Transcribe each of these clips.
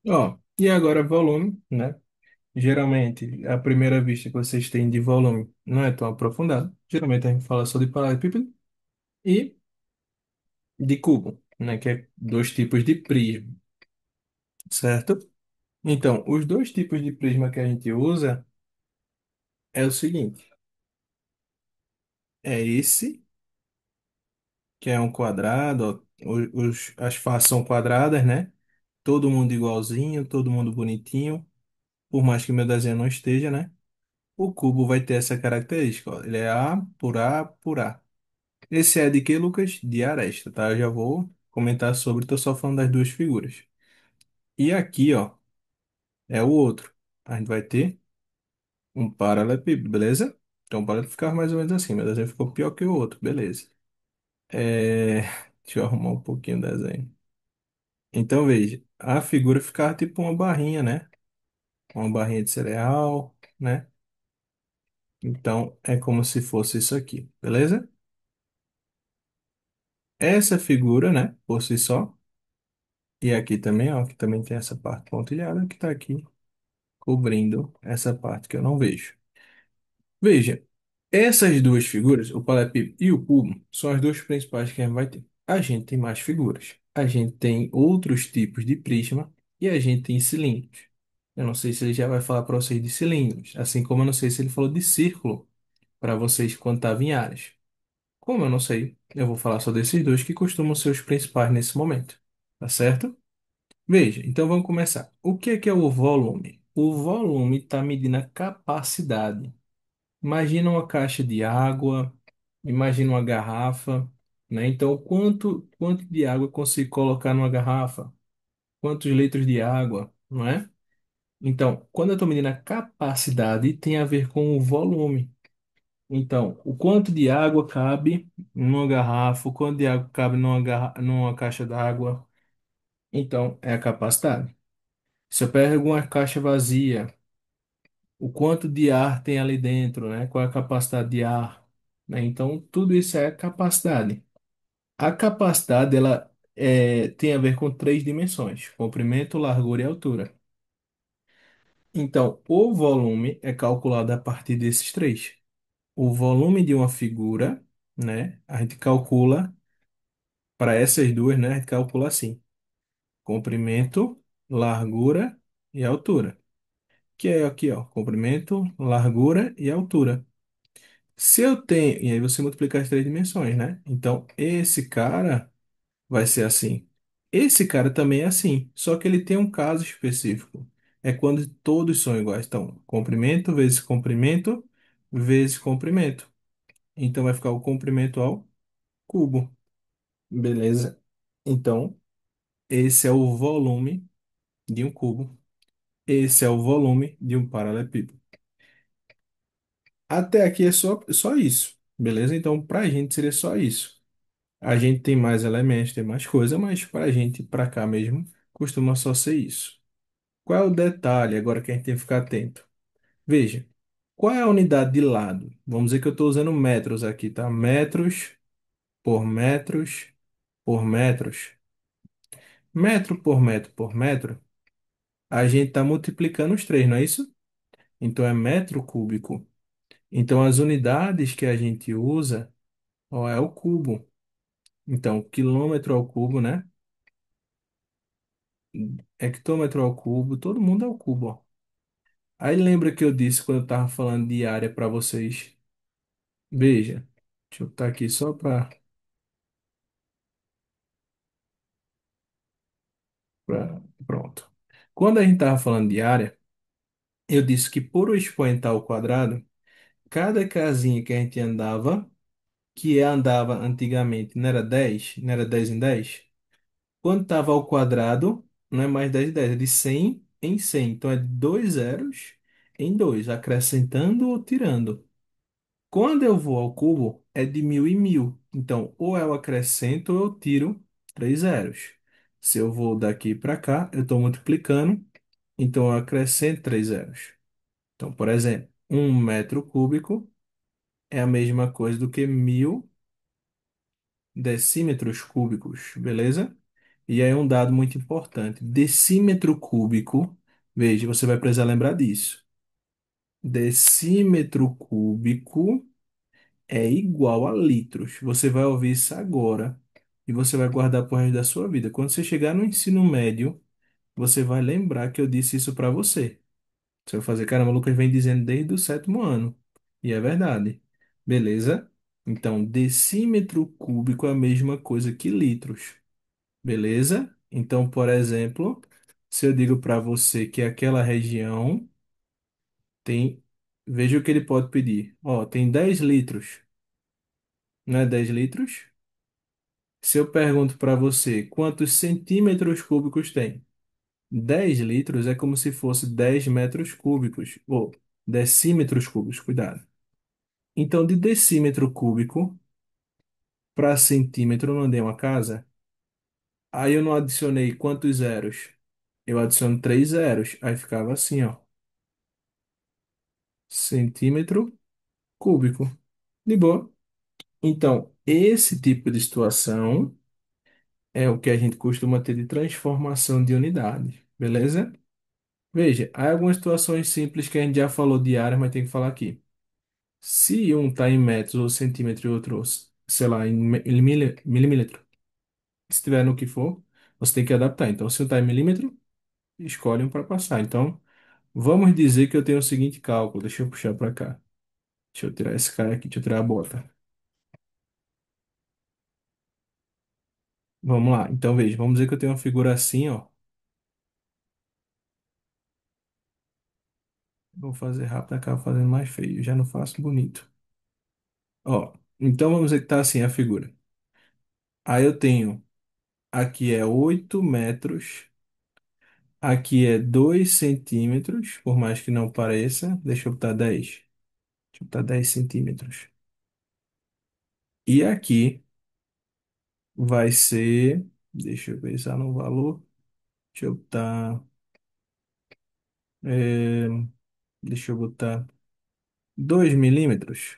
Ó, e agora volume, né? Geralmente, a primeira vista que vocês têm de volume não é tão aprofundada. Geralmente a gente fala só de paralelepípedo e de cubo, né? Que é dois tipos de prisma, certo? Então, os dois tipos de prisma que a gente usa é o seguinte: é esse, que é um quadrado, ó, as faces são quadradas, né? Todo mundo igualzinho, todo mundo bonitinho, por mais que meu desenho não esteja, né? O cubo vai ter essa característica, ó. Ele é A por A por A. Esse é de que, Lucas? De aresta, tá? Eu já vou comentar sobre, tô só falando das duas figuras. E aqui, ó, é o outro. A gente vai ter um paralelepípedo, beleza? Então, para ficar mais ou menos assim, meu desenho ficou pior que o outro, beleza. É... Deixa eu arrumar um pouquinho o desenho. Então, veja, a figura ficava tipo uma barrinha, né? Uma barrinha de cereal, né? Então, é como se fosse isso aqui, beleza? Essa figura, né, por si só, e aqui também, ó, que também tem essa parte pontilhada que tá aqui cobrindo essa parte que eu não vejo. Veja, essas duas figuras, o paralelepípedo e o cubo, são as duas principais que a gente vai ter. A gente tem mais figuras. A gente tem outros tipos de prisma e a gente tem cilindros. Eu não sei se ele já vai falar para vocês de cilindros, assim como eu não sei se ele falou de círculo para vocês quando estava em áreas. Como eu não sei, eu vou falar só desses dois que costumam ser os principais nesse momento. Tá certo? Veja, então vamos começar. O que é o volume? O volume está medindo a capacidade. Imagina uma caixa de água, imagina uma garrafa, né? Então, quanto de água eu consigo colocar numa garrafa? Quantos litros de água, não é? Então, quando eu estou medindo a capacidade, tem a ver com o volume. Então, o quanto de água cabe numa garrafa, o quanto de água cabe numa caixa d'água. Então, é a capacidade. Se eu pego uma caixa vazia, o quanto de ar tem ali dentro, né? Qual é a capacidade de ar, né? Então, tudo isso é capacidade. A capacidade, tem a ver com três dimensões: comprimento, largura e altura. Então, o volume é calculado a partir desses três. O volume de uma figura, né? A gente calcula para essas duas, né? A gente calcula assim: comprimento, largura e altura. Que é aqui, ó, comprimento, largura e altura. Se eu tenho, e aí você multiplica as três dimensões, né? Então, esse cara vai ser assim. Esse cara também é assim, só que ele tem um caso específico. É quando todos são iguais. Então, comprimento vezes comprimento. Então, vai ficar o comprimento ao cubo. Beleza? Então, esse é o volume de um cubo. Esse é o volume de um paralelepípedo. Até aqui é só isso. Beleza? Então, para a gente seria só isso. A gente tem mais elementos, tem mais coisa, mas para a gente, para cá mesmo, costuma só ser isso. Qual é o detalhe agora que a gente tem que ficar atento? Veja, qual é a unidade de lado? Vamos dizer que eu estou usando metros aqui, tá? Metros por metros por metros. Metro por metro por metro, a gente está multiplicando os três, não é isso? Então é metro cúbico. Então as unidades que a gente usa, ó, é o cubo. Então, quilômetro ao cubo, né? Hectômetro ao cubo, todo mundo é o cubo, ó. Aí lembra que eu disse quando eu estava falando de área para vocês? Veja, deixa eu botar aqui só para. Pronto. Quando a gente estava falando de área, eu disse que por o expoente ao quadrado, cada casinha que a gente andava, andava antigamente, não era 10, não era 10 em 10. Quando estava ao quadrado, não é mais 10 em 10, é de 100 em 100. Então é de dois zeros em dois, acrescentando ou tirando. Quando eu vou ao cubo, é de 1000 em 1000. Então, ou eu acrescento ou eu tiro três zeros. Se eu vou daqui para cá, eu estou multiplicando, então eu acrescento três zeros. Então, por exemplo, um metro cúbico é a mesma coisa do que 1000 decímetros cúbicos, beleza? E aí um dado muito importante. Decímetro cúbico, veja, você vai precisar lembrar disso. Decímetro cúbico é igual a litros. Você vai ouvir isso agora e você vai guardar pro resto da sua vida. Quando você chegar no ensino médio, você vai lembrar que eu disse isso para você. Você vai fazer, caramba, o Lucas vem dizendo desde o sétimo ano. E é verdade. Beleza? Então, decímetro cúbico é a mesma coisa que litros. Beleza? Então, por exemplo, se eu digo para você que aquela região tem. Veja o que ele pode pedir. Ó, tem 10 litros. Não é 10 litros? Se eu pergunto para você quantos centímetros cúbicos tem? 10 litros é como se fosse 10 metros cúbicos. Ou decímetros cúbicos, cuidado. Então, de decímetro cúbico para centímetro, eu não dei uma casa. Aí eu não adicionei quantos zeros? Eu adiciono 3 zeros. Aí ficava assim, ó. Centímetro cúbico. De boa. Então, esse tipo de situação é o que a gente costuma ter de transformação de unidade. Beleza? Veja, há algumas situações simples que a gente já falou de área, mas tem que falar aqui. Se um está em metros ou centímetro e outro, sei lá, em milímetro, se tiver no que for, você tem que adaptar. Então, se um está em milímetro, escolhe um para passar. Então, vamos dizer que eu tenho o seguinte cálculo. Deixa eu puxar para cá. Deixa eu tirar esse cara aqui, deixa eu tirar a bota. Vamos lá. Então, veja, vamos dizer que eu tenho uma figura assim, ó. Vou fazer rápido, acaba fazendo mais feio. Já não faço bonito. Ó, então vamos dizer que tá assim a figura. Aí eu tenho, aqui é 8 metros, aqui é 2 centímetros, por mais que não pareça. Deixa eu botar 10. Deixa eu botar 10 centímetros. E aqui vai ser, deixa eu pensar no valor. Deixa eu botar, é, deixa eu botar 2 milímetros.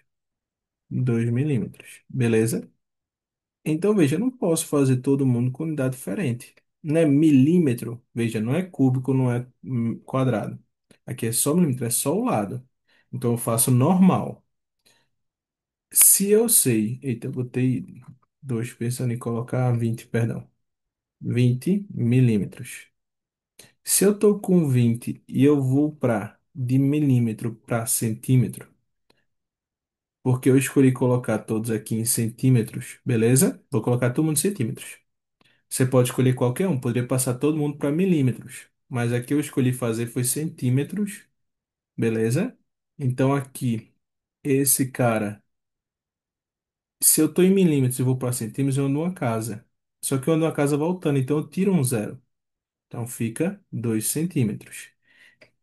2 milímetros, beleza? Então, veja, eu não posso fazer todo mundo com unidade diferente. Não é milímetro, veja, não é cúbico, não é quadrado. Aqui é só milímetro, é só o lado. Então, eu faço normal. Se eu sei, eita, eu botei 2 pensando em colocar 20, perdão, 20 milímetros. Se eu tô com 20 e eu vou para de milímetro para centímetro, porque eu escolhi colocar todos aqui em centímetros, beleza? Vou colocar todo mundo em centímetros. Você pode escolher qualquer um, poderia passar todo mundo para milímetros, mas aqui eu escolhi fazer foi centímetros, beleza? Então aqui, esse cara, se eu estou em milímetros e vou para centímetros, eu ando uma casa. Só que eu ando uma casa voltando, então eu tiro um zero. Então fica 2 centímetros.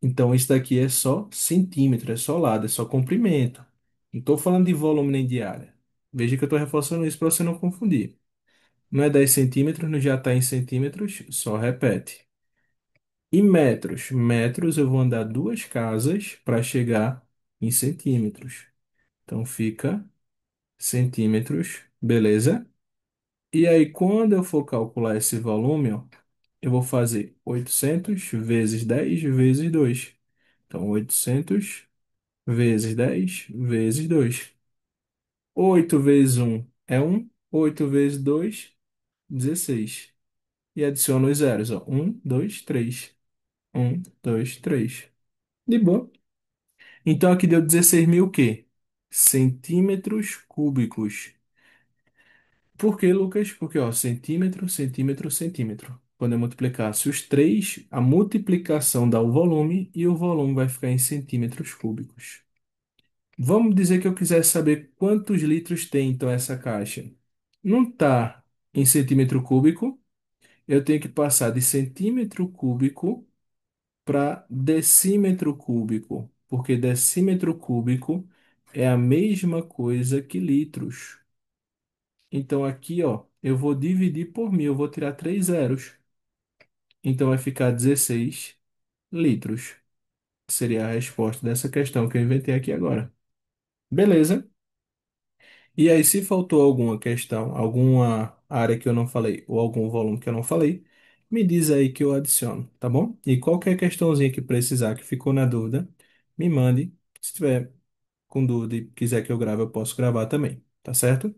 Então isso daqui é só centímetro, é só lado, é só comprimento. Não estou falando de volume nem de área. Veja que eu estou reforçando isso para você não confundir. Não é 10 centímetros, não já está em centímetros, só repete. E metros? Metros eu vou andar duas casas para chegar em centímetros. Então fica centímetros, beleza? E aí, quando eu for calcular esse volume, ó, eu vou fazer 800 vezes 10 vezes 2. Então, 800 vezes 10 vezes 2. 8 vezes um é um. 8 vezes 2, 16. E adiciono os zeros, ó. 1, 2, 3. 1, 2, 3. De boa. Então aqui deu 16 mil o quê? Centímetros cúbicos. Por quê, Lucas? Porque, ó, centímetro, centímetro, centímetro. Quando eu multiplicar se os três, a multiplicação dá o volume e o volume vai ficar em centímetros cúbicos. Vamos dizer que eu quisesse saber quantos litros tem, então, essa caixa. Não está em centímetro cúbico, eu tenho que passar de centímetro cúbico para decímetro cúbico, porque decímetro cúbico é a mesma coisa que litros. Então aqui, ó, eu vou dividir por mil, eu vou tirar três zeros. Então vai ficar 16 litros. Seria a resposta dessa questão que eu inventei aqui agora. Beleza? E aí, se faltou alguma questão, alguma área que eu não falei, ou algum volume que eu não falei, me diz aí que eu adiciono, tá bom? E qualquer questãozinha que precisar, que ficou na dúvida, me mande. Se tiver com dúvida e quiser que eu grave, eu posso gravar também, tá certo?